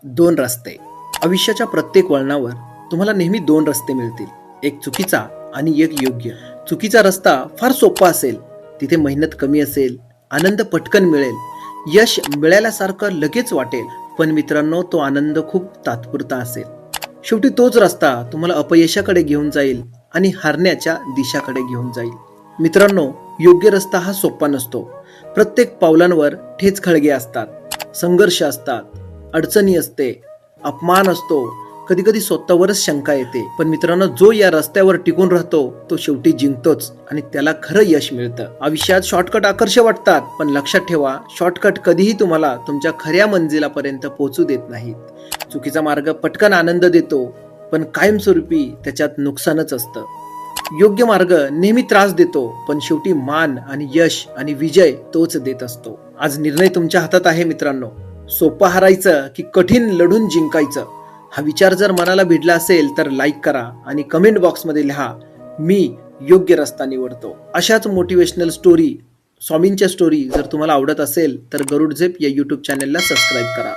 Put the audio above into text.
दोन रस्ते. आयुष्याच्या प्रत्येक वळणावर तुम्हाला नेहमी दोन रस्ते मिळतील, एक चुकीचा आणि एक योग्य. चुकीचा रस्ता फार सोपा असेल, तिथे मेहनत कमी असेल, आनंद पटकन मिळेल, यश मिळाल्यासारखं लगेच वाटेल. पण मित्रांनो, तो आनंद खूप तात्पुरता असेल. शेवटी तोच रस्ता तुम्हाला अपयशाकडे घेऊन जाईल आणि हारण्याच्या दिशाकडे घेऊन जाईल. मित्रांनो, योग्य रस्ता हा सोपा नसतो. प्रत्येक पावलांवर ठेच खळगे असतात, संघर्ष असतात, अडचणी असते, अपमान असतो, कधी कधी स्वतःवरच शंका येते. पण मित्रांनो, जो या रस्त्यावर टिकून राहतो तो शेवटी जिंकतोच आणि त्याला खरं यश मिळतं. आयुष्यात शॉर्टकट आकर्षक वाटतात, पण लक्षात ठेवा, शॉर्टकट कधीही तुम्हाला तुमच्या खऱ्या मंजिलापर्यंत पोहोचू देत नाहीत. चुकीचा मार्ग पटकन आनंद देतो, पण कायमस्वरूपी त्याच्यात नुकसानच असतं. योग्य मार्ग नेहमी त्रास देतो, पण शेवटी मान आणि यश आणि विजय तोच देत असतो. आज निर्णय तुमच्या हातात आहे मित्रांनो. सोपं हारायचं की कठीण लढून जिंकायचं, हा विचार जर मनाला भिडला असेल तर लाईक करा आणि कमेंट बॉक्समध्ये लिहा, मी योग्य रस्ता निवडतो. अशाच मोटिवेशनल स्टोरी, स्वामींच्या स्टोरी जर तुम्हाला आवडत असेल तर गरुड झेप या यूट्यूब चॅनलला सबस्क्राईब करा.